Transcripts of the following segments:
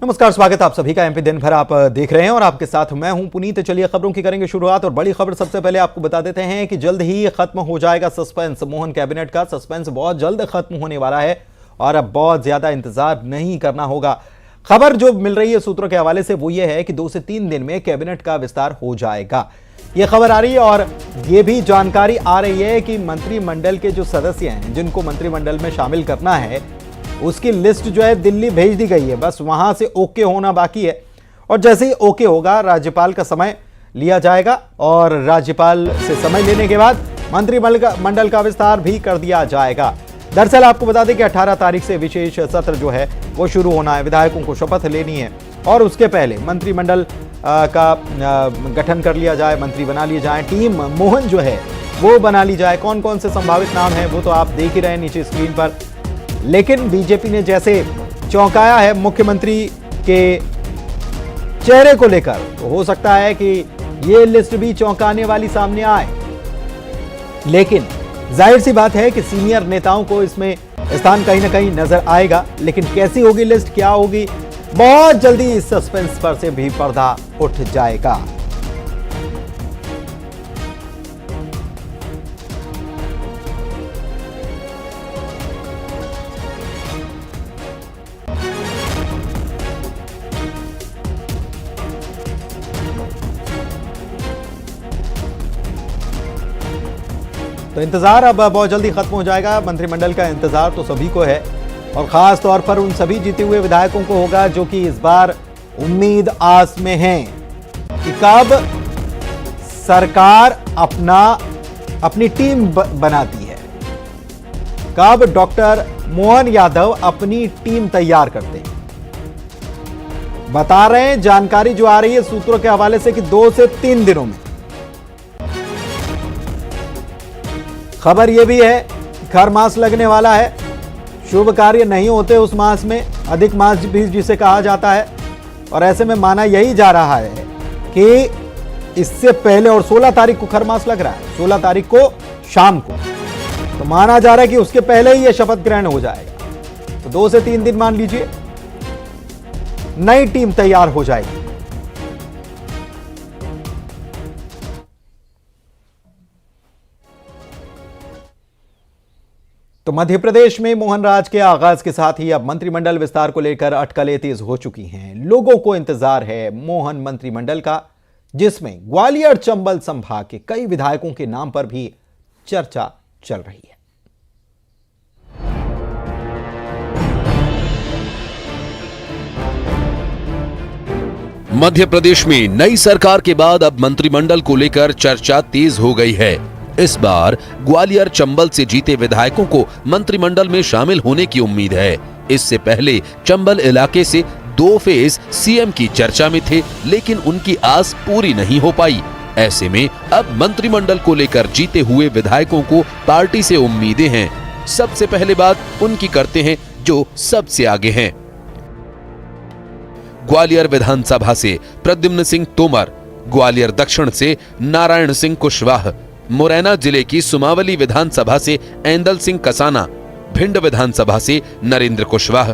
नमस्कार, स्वागत है आप सभी का एमपी दिन भर आप देख रहे हैं और आपके साथ मैं हूं पुनीत। चलिए खबरों की करेंगे शुरुआत और बड़ी खबर सबसे पहले आपको बता देते हैं कि जल्द ही खत्म हो जाएगा सस्पेंस। मोहन कैबिनेट का सस्पेंस बहुत जल्द खत्म होने वाला है और अब बहुत ज्यादा इंतजार नहीं करना होगा। खबर जो मिल रही है सूत्रों के हवाले से वो ये है कि 2 से 3 दिन में कैबिनेट का विस्तार हो जाएगा, ये खबर आ रही है। और ये भी जानकारी आ रही है कि मंत्रिमंडल के जो सदस्य हैं जिनको मंत्रिमंडल में शामिल करना है उसकी लिस्ट जो है दिल्ली भेज दी गई है, बस वहां से ओके होना बाकी है। और जैसे ही ओके होगा राज्यपाल का समय लिया जाएगा और राज्यपाल से समय लेने के बाद मंत्रिमंडल का विस्तार भी कर दिया जाएगा। दरअसल आपको बता दें कि 18 तारीख से विशेष सत्र जो है वो शुरू होना है, विधायकों को शपथ लेनी है और उसके पहले मंत्रिमंडल का गठन कर लिया जाए, मंत्री बना लिए जाए, टीम मोहन जो है वो बना ली जाए। कौन कौन से संभावित नाम है वो तो आप देख ही रहे हैं नीचे स्क्रीन पर। लेकिन बीजेपी ने जैसे चौंकाया है मुख्यमंत्री के चेहरे को लेकर, तो हो सकता है कि ये लिस्ट भी चौंकाने वाली सामने आए। लेकिन जाहिर सी बात है कि सीनियर नेताओं को इसमें स्थान कहीं ना कहीं नजर आएगा, लेकिन कैसी होगी लिस्ट, क्या होगी, बहुत जल्दी इस सस्पेंस पर से भी पर्दा उठ जाएगा। तो इंतजार अब बहुत जल्दी खत्म हो जाएगा। मंत्रिमंडल का इंतजार तो सभी को है और खास तौर पर उन सभी जीते हुए विधायकों को होगा जो कि इस बार उम्मीद आस में हैं कि कब सरकार अपनी टीम बनाती है, कब डॉक्टर मोहन यादव अपनी टीम तैयार करते हैं। बता रहे हैं, जानकारी जो आ रही है सूत्रों के हवाले से कि 2 से 3 दिनों में। खबर यह भी है खर मास लगने वाला है, शुभ कार्य नहीं होते उस मास में, अधिक मास भी जिसे कहा जाता है, और ऐसे में माना यही जा रहा है कि इससे पहले, और 16 तारीख को खर मास लग रहा है, 16 तारीख को शाम को, तो माना जा रहा है कि उसके पहले ही यह शपथ ग्रहण हो जाएगा। तो 2 से 3 दिन मान लीजिए नई टीम तैयार हो जाएगी। तो मध्य प्रदेश में मोहन राज के आगाज के साथ ही अब मंत्रिमंडल विस्तार को लेकर अटकलें तेज हो चुकी हैं। लोगों को इंतजार है मोहन मंत्रिमंडल का, जिसमें ग्वालियर चंबल संभाग के कई विधायकों के नाम पर भी चर्चा चल रही है। मध्य प्रदेश में नई सरकार के बाद अब मंत्रिमंडल को लेकर चर्चा तेज हो गई है। इस बार ग्वालियर चंबल से जीते विधायकों को मंत्रिमंडल में शामिल होने की उम्मीद है। इससे पहले चंबल इलाके से 2 फेस सीएम की चर्चा में थे, लेकिन उनकी आस पूरी नहीं हो पाई। ऐसे में अब मंत्रिमंडल को लेकर जीते हुए विधायकों को पार्टी से उम्मीदें हैं। सबसे पहले बात उनकी करते हैं जो सबसे आगे हैं। ग्वालियर विधानसभा से प्रद्युम्न सिंह तोमर, ग्वालियर दक्षिण से नारायण सिंह कुशवाहा, मुरैना जिले की सुमावली विधानसभा से ऐंदल सिंह कसाना, भिंड विधानसभा से नरेंद्र कुशवाहा,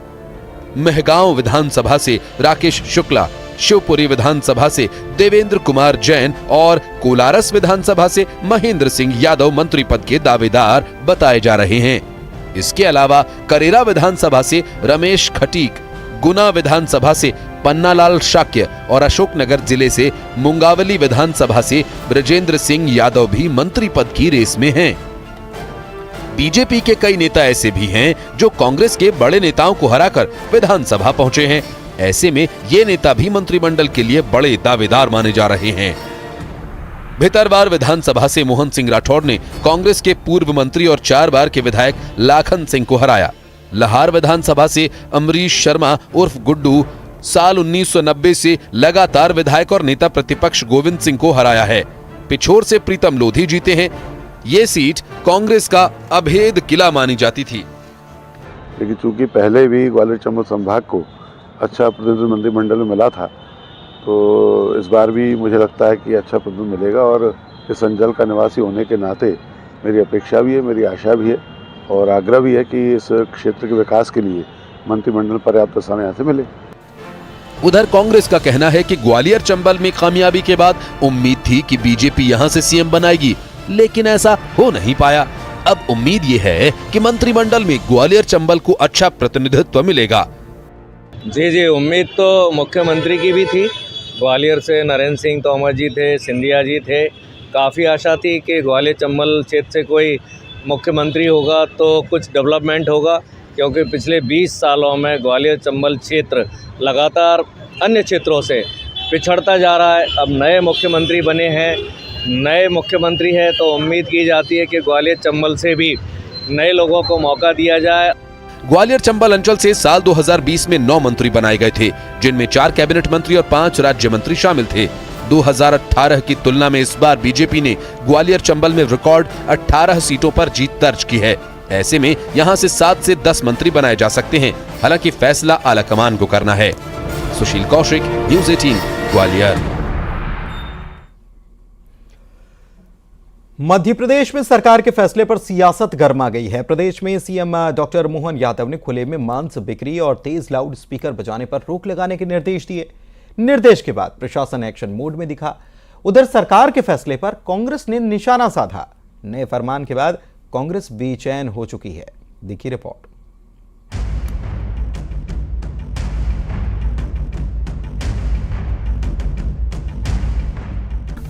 मेहगांव विधानसभा से राकेश शुक्ला, शिवपुरी विधानसभा से देवेंद्र कुमार जैन और कोलारस विधानसभा से महेंद्र सिंह यादव मंत्री पद के दावेदार बताए जा रहे हैं। इसके अलावा करेरा विधानसभा से रमेश खटीक, गुना विधानसभा से पन्नालाल शाक्य और अशोकनगर जिले से मुंगावली विधानसभा से ब्रजेंद्र सिंह यादव भी मंत्री पद की रेस में हैं। बीजेपी के कई नेता ऐसे भी हैं जो कांग्रेस के बड़े नेताओं को हराकर विधानसभा पहुंचे हैं। ऐसे में ये नेता भी मंत्रिमंडल के लिए बड़े दावेदार माने जा रहे हैं। भितरवार विधानसभा से मोहन सिंह राठौड़ ने कांग्रेस के पूर्व मंत्री और 4 बार के विधायक लाखन सिंह को हराया। लाहौर विधानसभा से अमरीश शर्मा उर्फ गुड्डू साल 1990 से लगातार विधायक और नेता प्रतिपक्ष गोविंद सिंह को हराया है। पिछोर से प्रीतम लोधी जीते हैं। ये सीट कांग्रेस का अभेद किला मानी जाती थी, लेकिन चूंकि पहले भी ग्वालियर चंबल संभाग को अच्छा प्रतिनिधित्व मंत्रिमंडल में मिला था, तो इस बार भी मुझे लगता है कि अच्छा प्रतिनिधित्व मिलेगा। और इस अंचल का निवासी होने के नाते मेरी अपेक्षा भी है, मेरी आशा भी है और आग्रह भी है कि इस क्षेत्र के विकास के लिए मंत्रिमंडल पर्याप्त समय यहाँ से मिले। उधर कांग्रेस का कहना है कि ग्वालियर चंबल में कामयाबी के बाद उम्मीद थी कि बीजेपी यहां से सीएम बनाएगी, लेकिन ऐसा हो नहीं पाया। अब उम्मीद ये है कि मंत्रिमंडल में ग्वालियर चंबल को अच्छा प्रतिनिधित्व मिलेगा। जी, उम्मीद तो मुख्यमंत्री की भी थी। ग्वालियर से नरेंद्र सिंह तोमर जी थे, सिंधिया जी थे। काफ़ी आशा थी कि ग्वालियर चंबल क्षेत्र से कोई मुख्यमंत्री होगा तो कुछ डेवलपमेंट होगा, क्योंकि पिछले 20 सालों में ग्वालियर चंबल क्षेत्र लगातार अन्य क्षेत्रों से पिछड़ता जा रहा है। अब नए मुख्यमंत्री बने हैं, नए मुख्यमंत्री है तो उम्मीद की जाती है कि ग्वालियर चंबल से भी नए लोगों को मौका दिया जाए। ग्वालियर चंबल अंचल से साल 2020 में 9 मंत्री बनाए गए थे, जिनमें 4 कैबिनेट मंत्री और 5 राज्य मंत्री शामिल थे। 2018 की तुलना में इस बार बीजेपी ने ग्वालियर चंबल में रिकॉर्ड 18 सीटों पर जीत दर्ज की है। ऐसे में यहां से 7 से 10 मंत्री बनाए जा सकते हैं, हालांकि फैसला आलाकमान को करना है। सुशील कौशिक, न्यूज़ 18, ग्वालियर। मध्य प्रदेश में सरकार के फैसले पर सियासत गर्मा गई है। प्रदेश में सीएम डॉक्टर मोहन यादव ने खुले में मांस बिक्री और तेज लाउड स्पीकर बजाने पर रोक लगाने के निर्देश दिए। निर्देश के बाद प्रशासन एक्शन मोड में दिखा। उधर सरकार के फैसले पर कांग्रेस ने निशाना साधा। नए फरमान के बाद कांग्रेस बेचैन हो चुकी है। देखिए रिपोर्ट।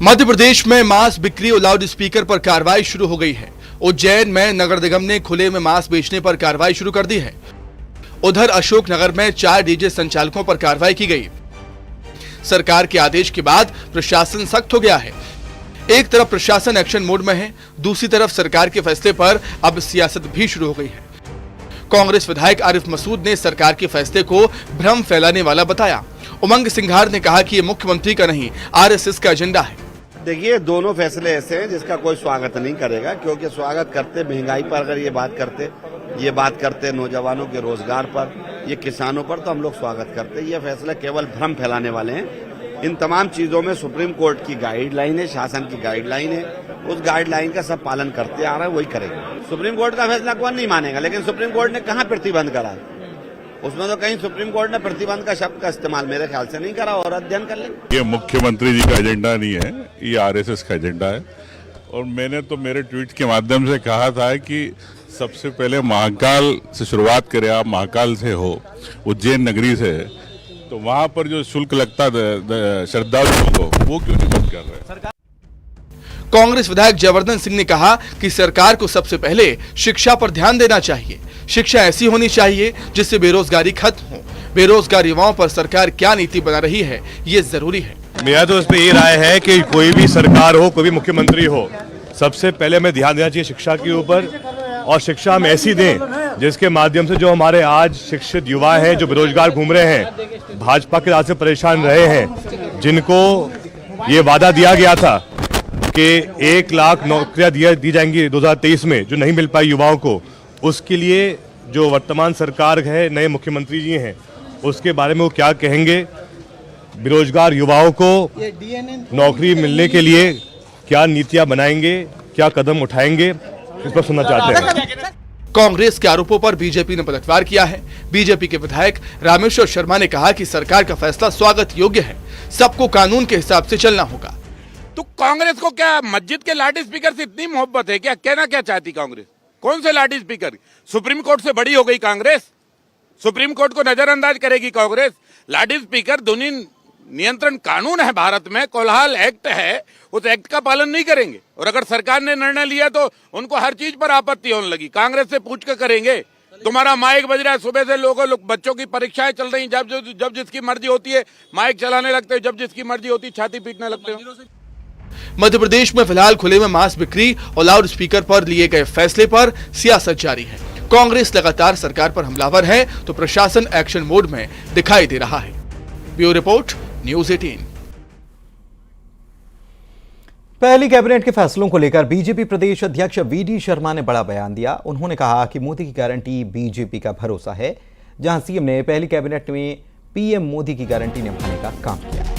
मध्य प्रदेश में मांस बिक्री और लाउड स्पीकर पर कार्रवाई शुरू हो गई है। उज्जैन में नगर निगम ने खुले में मांस बेचने पर कार्रवाई शुरू कर दी है। उधर अशोकनगर में 4 डीजे संचालकों पर कार्रवाई की गई। सरकार के आदेश के बाद प्रशासन सख्त हो गया है। एक तरफ प्रशासन एक्शन मोड में है, दूसरी तरफ सरकार के फैसले पर अब सियासत भी शुरू हो गई है। कांग्रेस विधायक आरिफ मसूद ने सरकार के फैसले को भ्रम फैलाने वाला बताया। उमंग सिंघार ने कहा कि ये मुख्यमंत्री का नहीं, आरएसएस का एजेंडा है। देखिए, दोनों फैसले ऐसे हैं जिसका कोई स्वागत नहीं करेगा, क्योंकि स्वागत करते महंगाई पर अगर ये बात करते नौजवानों के रोजगार पर, ये किसानों पर, तो हम लोग स्वागत करते। ये फैसला केवल भ्रम फैलाने वाले हैं। इन तमाम चीजों में सुप्रीम कोर्ट की गाइडलाइन है, शासन की गाइडलाइन है। उस गाइडलाइन का सब पालन करते आ रहा है, वही करेंगे। सुप्रीम कोर्ट का फैसला कौन नहीं मानेगा, लेकिन सुप्रीम कोर्ट ने कहाँ प्रतिबंध करा है? उसमें तो कहीं सुप्रीम कोर्ट ने प्रतिबंध का शब्द का इस्तेमाल मेरे ख्याल से नहीं करा, और अध्ययन कर लें। ये मुख्यमंत्री जी का एजेंडा नहीं है, ये आरएसएस का एजेंडा है। और मैंने तो मेरे ट्वीट के माध्यम से कहा था कि सबसे पहले महाकाल से शुरुआत करें। आप महाकाल से हो, उज्जैन नगरी से, तो वहां पर जो शुल्क लगता श्रद्धालुओं को, वो क्यों नहीं बंद कर रहे हैं? कांग्रेस विधायक जयवर्धन सिंह ने कहा कि सरकार को सबसे पहले शिक्षा पर ध्यान देना चाहिए। शिक्षा ऐसी होनी चाहिए जिससे बेरोजगारी खत्म हो। बेरोजगार युवाओं पर सरकार क्या नीति बना रही है, ये जरूरी है। मेरा तो इसमें ये राय है कि कोई भी सरकार हो, कोई भी मुख्यमंत्री हो, सबसे पहले हमें ध्यान देना चाहिए शिक्षा के ऊपर। और शिक्षा हम ऐसी दें जिसके माध्यम से जो हमारे आज शिक्षित युवा हैं, जो बेरोजगार घूम रहे हैं, भाजपा के राज से परेशान रहे हैं, जिनको ये वादा दिया गया था कि 1 लाख नौकरियां दी जाएंगी 2023 में, जो नहीं मिल पाई युवाओं को, उसके लिए जो वर्तमान सरकार है, नए मुख्यमंत्री जी हैं, उसके बारे में वो क्या कहेंगे? बेरोजगार युवाओं को नौकरी मिलने के लिए क्या नीतियां बनाएंगे, क्या कदम उठाएंगे, इस पर सुनना चाहते हैं। कांग्रेस के आरोपों पर बीजेपी ने पलटवार किया है। बीजेपी के विधायक रामेश्वर शर्मा ने कहा कि सरकार का फैसला स्वागत योग्य है, सबको कानून के हिसाब से चलना होगा। तो कांग्रेस को क्या मस्जिद के लाउड स्पीकर से इतनी मोहब्बत है? क्या कहना क्या चाहती कांग्रेस? कौन से लाउड स्पीकर? सुप्रीम कोर्ट से बड़ी हो गई कांग्रेस? सुप्रीम कोर्ट को नजरअंदाज करेगी कांग्रेस? लाउड स्पीकर ध्वनि नियंत्रण कानून है भारत में, कोलाहल एक्ट है, उस एक्ट का पालन नहीं करेंगे। और अगर सरकार ने निर्णय लिया तो उनको हर चीज पर आपत्ति होने लगी। कांग्रेस से पूछ कर करेंगे। तुम्हारा माइक बज रहा है, सुबह से लोग बच्चों की परीक्षाएं चल रही, जब जिसकी मर्जी होती है माइक चलाने लगते हो, जब जिसकी मर्जी होती है छाती पीटने लगते हो। मध्य प्रदेश में फिलहाल खुले में मांस बिक्री और लाउड स्पीकर पर लिए गए फैसले पर सियासत जारी है। कांग्रेस लगातार सरकार पर हमलावर है तो प्रशासन एक्शन मोड में दिखाई दे रहा है। Bureau report, news 18। पहली कैबिनेट के फैसलों को लेकर बीजेपी प्रदेश अध्यक्ष वीडी शर्मा ने बड़ा बयान दिया। उन्होंने कहा कि मोदी की गारंटी बीजेपी का भरोसा है। जहां सीएम ने पहली कैबिनेट में पीएम मोदी की गारंटी निभाने का काम किया।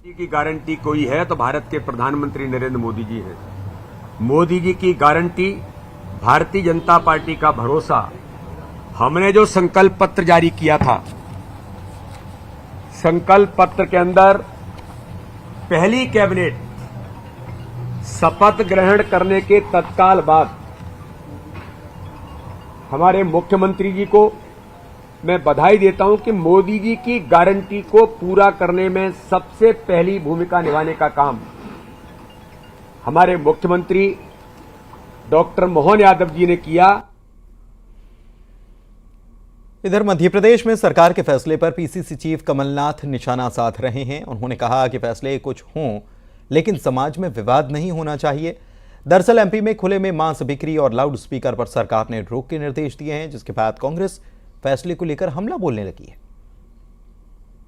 की गारंटी कोई है तो भारत के प्रधानमंत्री नरेंद्र मोदी जी हैं। मोदी जी की गारंटी, भारतीय जनता पार्टी का भरोसा हमने जो संकल्प पत्र जारी किया था, संकल्प पत्र के अंदर पहली कैबिनेट शपथ ग्रहण करने के तत्काल बाद हमारे मुख्यमंत्री जी को मैं बधाई देता हूं कि मोदी जी की गारंटी को पूरा करने में सबसे पहली भूमिका निभाने का काम हमारे मुख्यमंत्री डॉक्टर मोहन यादव जी ने किया। इधर मध्य प्रदेश में सरकार के फैसले पर पीसीसी चीफ कमलनाथ निशाना साध रहे हैं। उन्होंने कहा कि फैसले कुछ हों लेकिन समाज में विवाद नहीं होना चाहिए। दरअसल एमपी में खुले में मांस बिक्री और लाउड स्पीकर पर सरकार ने रोक के निर्देश दिए हैं, जिसके बाद कांग्रेस फैसले को लेकर हमला बोलने लगी है।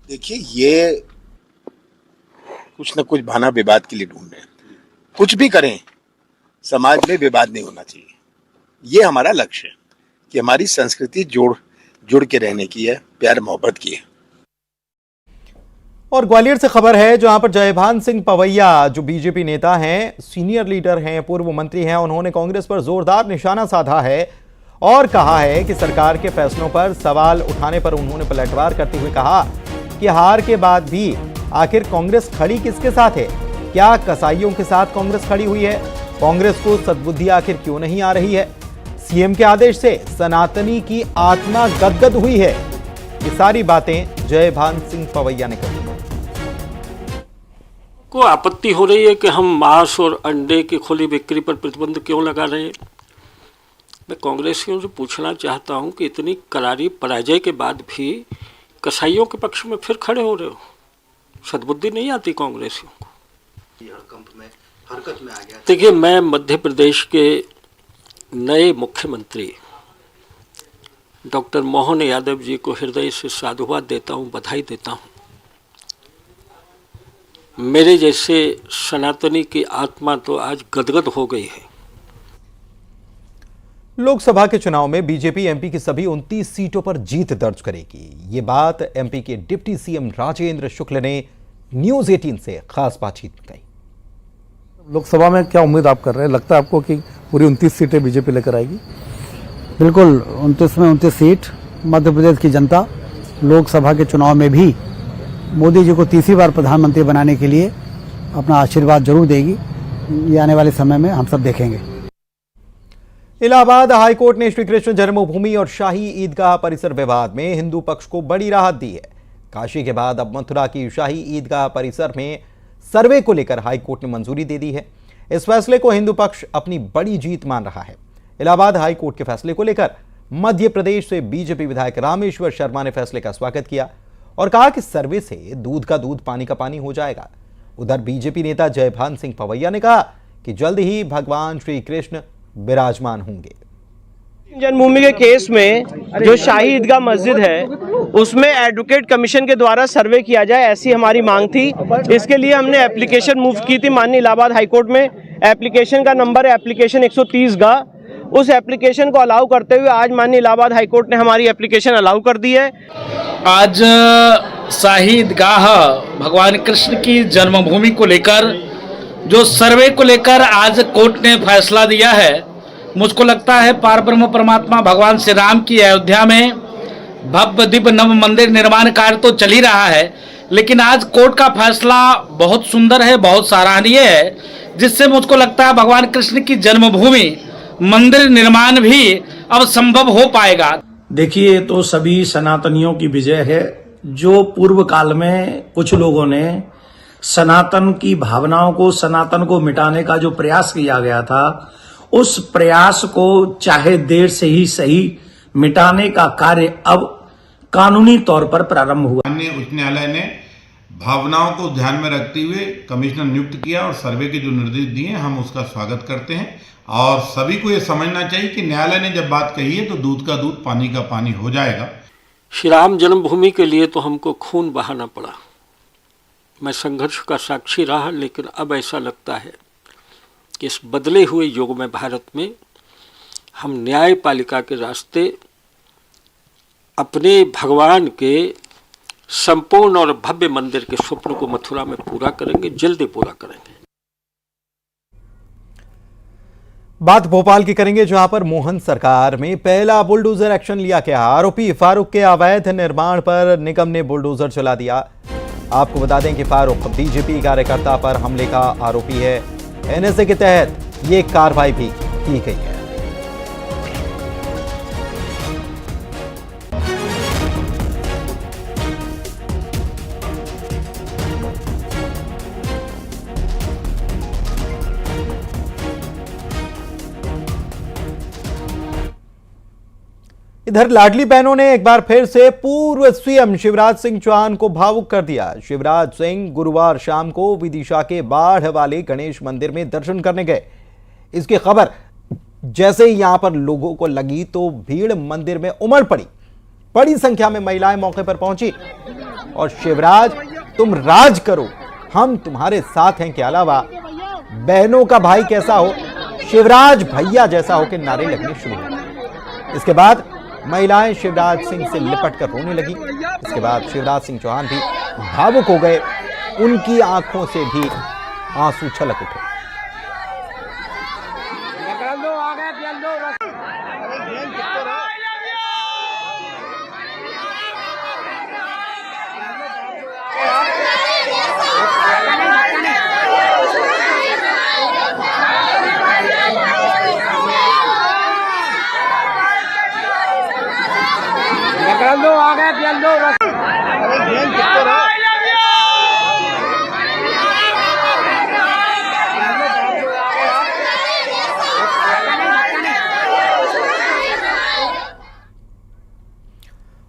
देखिए, ये कुछ न कुछ बहाना विवाद के लिए ढूंढ रहे हैं। कुछ भी करें, समाज में विवाद नहीं होना चाहिए। ये हमारा लक्ष्य है कि हमारी संस्कृति जुड़ के रहने की है, प्यार मोहब्बत की है। और ग्वालियर से खबर है, जहां पर जयभान सिंह पवैया जो बीजेपी नेता हैं, सीनियर लीडर हैं, पूर्व मंत्री हैं, उन्होंने कांग्रेस पर जोरदार निशाना साधा है और कहा है कि सरकार के फैसलों पर सवाल उठाने पर उन्होंने पलटवार करते हुए कहा कि हार के बाद भी आखिर कांग्रेस खड़ी किसके साथ है? क्या कसाईयों के साथ कांग्रेस खड़ी हुई है? कांग्रेस को सद्बुद्धि आखिर क्यों नहीं आ रही है? सीएम के आदेश से सनातनी की आत्मा गदगद हुई है। ये सारी बातें जयभान सिंह पवैया ने कही। को आपत्ति हो रही है कि हम मांस और अंडे की खुली बिक्री पर प्रतिबंध क्यों लगा रहे हैं। मैं कांग्रेसियों से पूछना चाहता हूं कि इतनी करारी पराजय के बाद भी कसाईयों के पक्ष में फिर खड़े हो रहे हो। सद्बुद्धि नहीं आती कांग्रेसियों को? हरकत में आ गया। देखिए, मैं मध्य प्रदेश के नए मुख्यमंत्री डॉक्टर मोहन यादव जी को हृदय से साधुवाद देता हूं, बधाई देता हूं। मेरे जैसे सनातनी की आत्मा तो आज गदगद हो गई है। लोकसभा के चुनाव में बीजेपी एमपी की सभी 29 सीटों पर जीत दर्ज करेगी। ये बात एमपी के डिप्टी सीएम राजेंद्र शुक्ल ने न्यूज 18 से खास बातचीत में कही। लोकसभा में क्या उम्मीद आप कर रहे हैं? लगता है आपको कि पूरी 29 सीटें बीजेपी लेकर आएगी? बिल्कुल, 29 में 29 सीट मध्य प्रदेश की जनता लोकसभा के चुनाव में भी मोदी जी को तीसरी बार प्रधानमंत्री बनाने के लिए अपना आशीर्वाद जरूर देगी। ये आने वाले समय में हम सब देखेंगे। इलाहाबाद हाईकोर्ट ने श्री कृष्ण जन्मभूमि और शाही ईदगाह परिसर विवाद में हिंदू पक्ष को बड़ी राहत दी है। काशी के बाद अब मथुरा की शाही ईदगाह परिसर में सर्वे को लेकर हाईकोर्ट ने मंजूरी दे दी है। इस फैसले को हिंदू पक्ष अपनी बड़ी जीत मान रहा है। इलाहाबाद हाईकोर्ट के फैसले को लेकर मध्य प्रदेश से बीजेपी विधायक रामेश्वर शर्मा ने फैसले का स्वागत किया और कहा कि सर्वे से दूध का दूध पानी का पानी हो जाएगा। उधर बीजेपी नेता जयभान सिंह पवैया ने कहा कि जल्द ही भगवान श्री कृष्ण विराजमान होंगे। जन्मभूमि के केस में जो शाही ईदगाह मस्जिद है उसमें एडवोकेट कमीशन के द्वारा सर्वे किया जाए, ऐसी हमारी मांग थी। इसके लिए हमने एप्लीकेशन मूव की थी माननीय इलाहाबाद हाईकोर्ट में। एप्लीकेशन का नंबर है एप्लीकेशन 130 का। उस एप्लीकेशन को अलाउ करते हुए आज माननीय इलाहाबाद हाईकोर्ट ने हमारी एप्लीकेशन अलाउ कर दी है। आज शाही ईदगाह भगवान कृष्ण की जन्मभूमि को लेकर जो सर्वे को लेकर आज कोर्ट ने फैसला दिया है, मुझको लगता है पारब्रह्म परमात्मा भगवान श्री राम की अयोध्या में भव्य दिव्य नव मंदिर निर्माण कार्य तो चल ही रहा है, लेकिन आज कोर्ट का फैसला बहुत सुंदर है, बहुत सराहनीय है, जिससे मुझको लगता है भगवान कृष्ण की जन्मभूमि मंदिर निर्माण भी अब संभव हो पाएगा। देखिए, तो सभी सनातनियों की विजय है। जो पूर्व काल में कुछ लोगों ने सनातन की भावनाओं को, सनातन को मिटाने का जो प्रयास किया गया था, उस प्रयास को चाहे देर से ही सही मिटाने का कार्य अब कानूनी तौर पर प्रारंभ हुआ। माननीय उच्च न्यायालय ने भावनाओं को ध्यान में रखते हुए कमिश्नर नियुक्त किया और सर्वे के जो निर्देश दिए हम उसका स्वागत करते हैं। और सभी को ये समझना चाहिए कि न्यायालय ने जब बात कही है तो दूध का दूध पानी का पानी हो जाएगा। श्री राम जन्मभूमि के लिए तो हमको खून बहाना पड़ा। मैं संघर्ष का साक्षी रहा, लेकिन अब ऐसा लगता है कि इस बदले हुए युग में भारत में हम न्यायपालिका के रास्ते अपने भगवान के संपूर्ण और भव्य मंदिर के स्वप्न को मथुरा में पूरा करेंगे, जल्दी पूरा करेंगे। बात भोपाल की करेंगे, जहां पर मोहन सरकार में पहला बुलडोजर एक्शन लिया गया। आरोपी फारूक के अवैध निर्माण पर निगम ने बुलडोजर चला दिया। आपको बता दें कि फारूक बीजेपी कार्यकर्ता पर हमले का आरोपी है। एनएसए के तहत ये कार्रवाई भी की गई है। इधर लाडली बहनों ने एक बार फिर से पूर्व सीएम शिवराज सिंह चौहान को भावुक कर दिया। शिवराज सिंह गुरुवार शाम को विदिशा के बाढ़ वाले गणेश मंदिर में दर्शन करने गए। इसकी खबर जैसे ही यहां पर लोगों को लगी तो भीड़ मंदिर में उमड़ पड़ी। बड़ी संख्या में महिलाएं मौके पर पहुंची और शिवराज तुम राज करो, हम तुम्हारे साथ हैं के अलावा बहनों का भाई कैसा हो, शिवराज भैया जैसा हो के नारे लगने शुरू हुए। इसके बाद महिलाएं शिवराज सिंह से लिपट कर रोने लगी। इसके बाद शिवराज सिंह चौहान भी भावुक हो गए, उनकी आंखों से भी आंसू छलक उठे।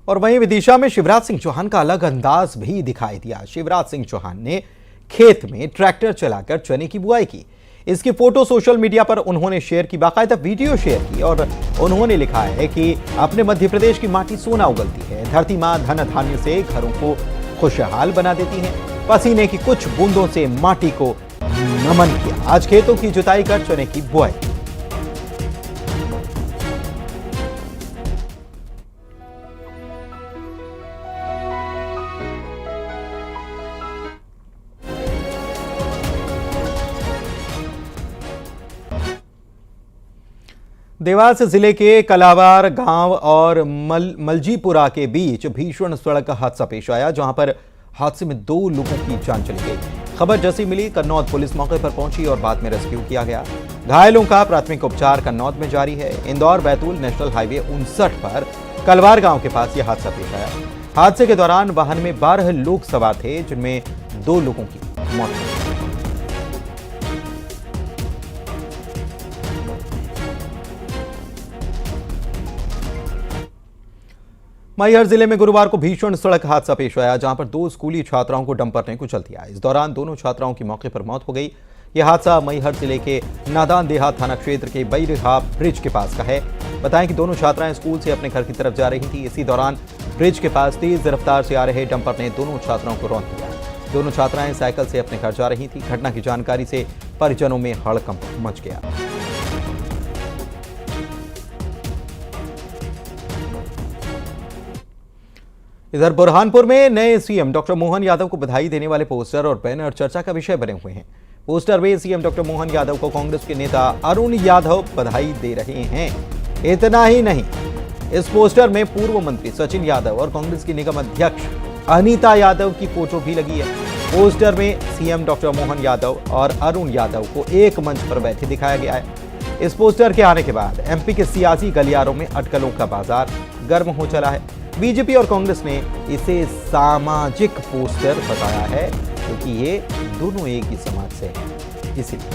और वहीं विदिशा में शिवराज सिंह चौहान का अलग अंदाज भी दिखाई दिया। शिवराज सिंह चौहान ने खेत में ट्रैक्टर चलाकर चने की बुआई की। इसकी फोटो सोशल मीडिया पर उन्होंने शेयर की, बाकायदा वीडियो शेयर की और उन्होंने लिखा है कि अपने मध्य प्रदेश की माटी सोना उगलती है, धरती मां धन धान्य से घरों को खुशहाल बना देती है। पसीने की कुछ बूंदों से माटी को नमन किया। आज खेतों की जुताई कर चने की बुआई। देवास जिले के कलावार गांव और मलजीपुरा के बीच भीषण सड़क हादसा पेश आया, जहां पर हादसे में 2 लोगों की जान चली गई। खबर जैसी मिली, कन्नौद पुलिस मौके पर पहुंची और बाद में रेस्क्यू किया गया। घायलों का प्राथमिक उपचार कन्नौद में जारी है। इंदौर बैतूल नेशनल हाईवे 59 पर कलवार गांव के पास यह हादसा पेश आया। हादसे के दौरान वाहन में 12 लोग सवार थे, जिनमें 2 लोगों की मौत हो गई। मैहर जिले में गुरुवार को भीषण सड़क हादसा पेश आया, जहां पर 2 स्कूली छात्राओं को डंपर ने कुचल दिया। इस दौरान दोनों छात्राओं की मौके पर मौत हो गई। यह हादसा मैहर जिले के नादान देहात थाना क्षेत्र के बैरिहा ब्रिज के पास का है। बताएं कि दोनों छात्राएं स्कूल से अपने घर की तरफ जा रही थी। इसी दौरान ब्रिज के पास तेज रफ्तार से आ रहे डंपर ने दोनों छात्राओं को रौंद दिया। दोनों छात्राएं साइकिल से अपने घर जा रही थी। घटना की जानकारी से परिजनों में हड़कंप मच गया। इधर बुरहानपुर में नए सीएम डॉक्टर मोहन यादव को बधाई देने वाले पोस्टर और बैनर चर्चा का विषय बने हुए हैं। पोस्टर में सीएम डॉक्टर मोहन यादव को कांग्रेस के नेता अरुण यादव बधाई दे रहे हैं। इतना ही नहीं, इस पोस्टर में पूर्व मंत्री सचिन यादव और कांग्रेस की निगम अध्यक्ष अनीता यादव की फोटो भी लगी है। पोस्टर में सीएम डॉक्टर मोहन यादव और अरुण यादव को एक मंच पर बैठे दिखाया गया है। इस पोस्टर के आने के बाद एमपी के सियासी गलियारों में अटकलों का बाजार गर्म हो चला है। बीजेपी और कांग्रेस ने इसे सामाजिक पोस्टर बताया है, क्योंकि ये दोनों एक ही समाज से हैं, इसीलिए।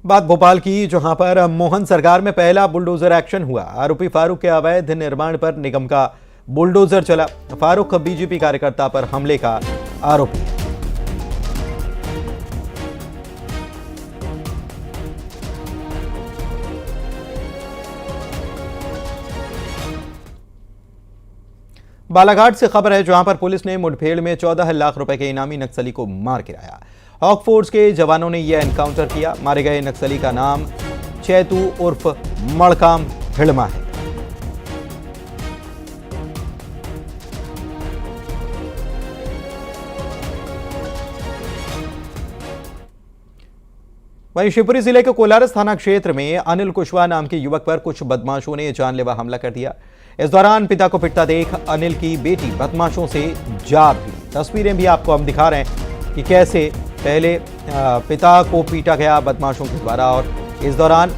बात भोपाल की, जहां पर मोहन सरकार में पहला बुलडोजर एक्शन हुआ। आरोपी फारूक के अवैध निर्माण पर निगम का बुलडोजर चला। फारूक बीजेपी कार्यकर्ता पर हमले का आरोपी है। बालाघाट से खबर है, जहां पर पुलिस ने मुठभेड़ में 14 लाख रुपए के इनामी नक्सली को मार गिराया। हॉक फोर्स के जवानों ने यह एनकाउंटर किया। मारे गए नक्सली का नाम चैतू उर्फ मड़काम हिड़मा है। वहीं शिवपुरी जिले के कोलारस थाना क्षेत्र में अनिल कुशवाहा नाम के युवक पर कुछ बदमाशों ने जानलेवा हमला कर दिया। इस दौरान पिता को पिटता देख अनिल की बेटी बदमाशों से जा भी। तस्वीरें भी आपको हम दिखा रहे हैं कि कैसे पहले पिता को पीटा गया बदमाशों के द्वारा और इस दौरान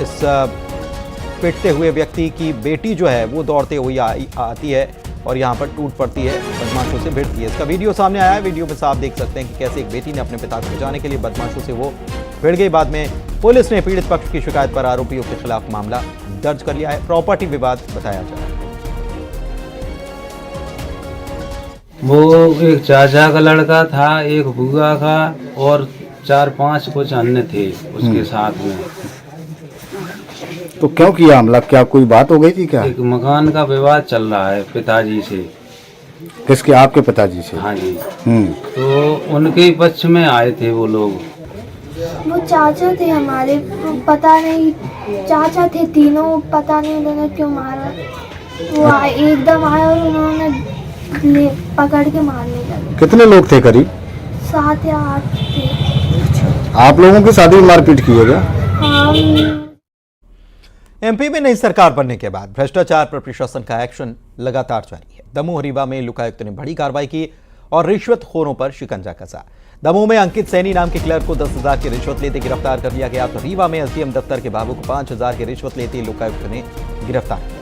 इस पिटते हुए व्यक्ति की बेटी जो है वो दौड़ते हुए आती है और यहाँ पर टूट पड़ती है, बदमाशों से भिड़ती है। इसका वीडियो सामने आया है। वीडियो में साफ देख सकते हैं कि कैसे एक बेटी ने अपने पिता को बचाने के लिए बदमाशों से वो भिड़ गई। बाद में पुलिस ने पीड़ित पक्ष की शिकायत पर आरोपियों के खिलाफ मामला दर्ज कर लिया है। प्रॉपर्टी विवाद बताया जा रहा है। वो एक चाचा का लड़का था, एक बुआ का और 4-5 कुछ अन्य थे उसके साथ में। तो क्यों किया हमला? क्या कोई बात हो गई थी क्या? एक मकान का विवाद चल रहा है पिताजी से। किसके? आपके पिताजी से? हाँ जी। तो उनके ही पक्ष में आए थे वो लोग। वो चाचा थे हमारे, पता नहीं चाचा थे तीनों, पता नहीं उन्होंने क्यों मारा। वो एकदम आए और उन्होंने पकड़ के मारने लगे। कितने लोग थे? करीब 7 या 8 थे। आप लोगों की शादी में मारपीट की है क्या? हाँ। एमपी में नई सरकार बनने के बाद भ्रष्टाचार पर प्रशासन का एक्शन लगातार जारी है। दमोह रीवा में लोकायुक्त ने बड़ी कार्रवाई की और रिश्वतखोरों पर शिकंजा कसा। दमोह में अंकित सैनी नाम के क्लर्क को 10,000 की रिश्वत लेते गिरफ्तार कर लिया गया। तो रीवा में एसडीएम दफ्तर के बाबू को 5,000 की रिश्वत लेते लोकायुक्त ने गिरफ्तार किया।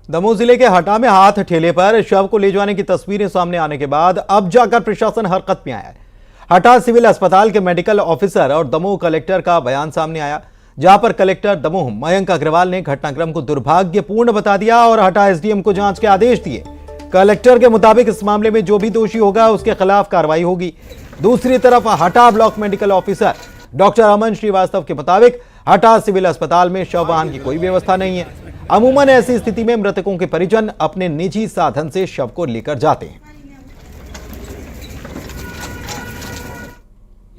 दमोह जिले के हटा में हाथ ठेले पर शव को ले जाने की तस्वीरें सामने आने के बाद अब जाकर प्रशासन हरकत में आया है। हटा सिविल अस्पताल के मेडिकल ऑफिसर और दमोह कलेक्टर का बयान सामने आया, जहां पर कलेक्टर दमोह मयंक अग्रवाल ने घटनाक्रम को दुर्भाग्यपूर्ण बता दिया और हटा एसडीएम को जांच के आदेश दिए। कलेक्टर के मुताबिक इस मामले में जो भी दोषी होगा उसके खिलाफ कार्रवाई होगी। दूसरी तरफ हटा ब्लॉक मेडिकल ऑफिसर डॉक्टर अमन श्रीवास्तव के मुताबिक हटा सिविल अस्पताल में शव वाहन की कोई व्यवस्था नहीं है। अमूमन ऐसी स्थिति में मृतकों के परिजन अपने निजी साधन से शव को लेकर जाते हैं।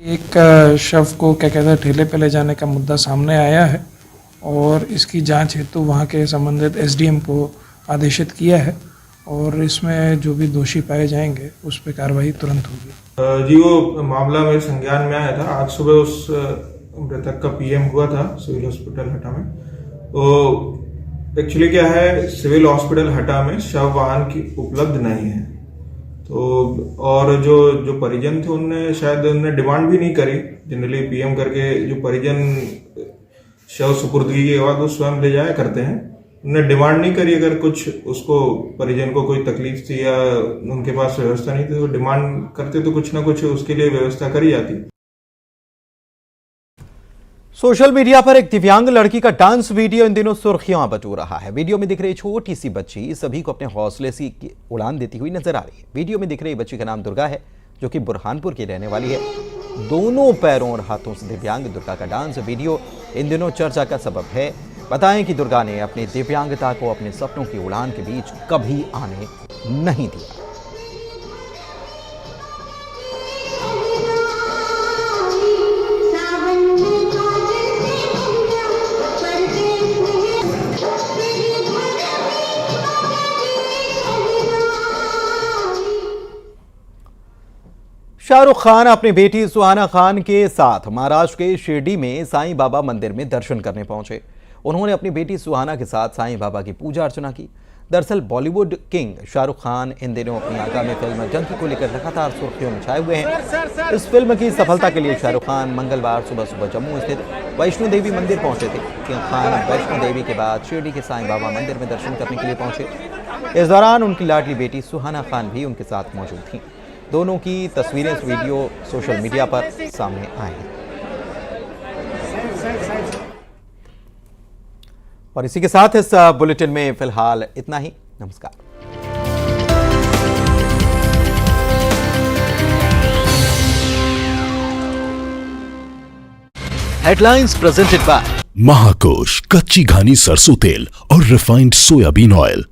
एक शव को क्या कहते हैं ठेले पे ले जाने का मुद्दा सामने आया है और इसकी जांच हेतु वहाँ के संबंधित एसडीएम को आदेशित किया है और इसमें जो भी दोषी पाए जाएंगे उस पर कार्रवाई तुरंत होगी। जी वो मामला मेरे संज्ञान में आया था। आज सुबह उस मृतक का पीएम हुआ था सिविल हॉस्पिटल हटा में। तो एक्चुअली क्या है, सिविल हॉस्पिटल हटा में शव वाहन की उपलब्ध नहीं है। तो और जो परिजन थे उनने शायद डिमांड भी नहीं करी। जनरली पीएम करके जो परिजन शव सुपुर्दगी के बाद वो स्वयं ले जाया करते हैं, उन्होंने डिमांड नहीं करी। अगर कुछ उसको परिजन को कोई तकलीफ थी या उनके पास व्यवस्था नहीं थी तो डिमांड करते तो कुछ ना कुछ उसके लिए व्यवस्था करी जाती। सोशल मीडिया पर एक दिव्यांग लड़की का डांस वीडियो इन दिनों सुर्खियां बटोर रहा है। वीडियो में दिख रही छोटी सी बच्ची सभी को अपने हौसले से उड़ान देती हुई नजर आ रही है। वीडियो में दिख रही बच्ची का नाम दुर्गा है, जो कि बुरहानपुर की रहने वाली है। दोनों पैरों और हाथों से दिव्यांग दुर्गा का डांस वीडियो इन दिनों चर्चा का सबब है। बताएं कि दुर्गा ने अपनी दिव्यांगता को अपने सपनों की उड़ान के बीच कभी आने नहीं दिया। शाहरुख खान अपनी बेटी सुहाना खान के साथ महाराष्ट्र के शिरडी में साईं बाबा मंदिर में दर्शन करने पहुंचे। उन्होंने अपनी बेटी सुहाना के साथ साईं बाबा की पूजा अर्चना की। दरअसल बॉलीवुड किंग शाहरुख खान इन दिनों अपनी आगामी फिल्म जंकी को लेकर लगातार सुर्खियों में छाए हुए हैं। इस फिल्म की सफलता के लिए शाहरुख खान मंगलवार सुबह सुबह जम्मू स्थित वैष्णो देवी मंदिर पहुंचे थे। किंग खान वैष्णो देवी के बाद शिरडी के साईं बाबा मंदिर में दर्शन करने के लिए पहुंचे। इस दौरान उनकी लाडली बेटी सुहाना खान भी उनके साथ मौजूद थी। दोनों की तस्वीरें इस वीडियो सोशल मीडिया पर सामने आई हैं। और इसी के साथ इस बुलेटिन में फिलहाल इतना ही। नमस्कार। Headlines presented by महाकोश, कच्ची घानी सरसों तेल और रिफाइंड सोयाबीन ऑयल।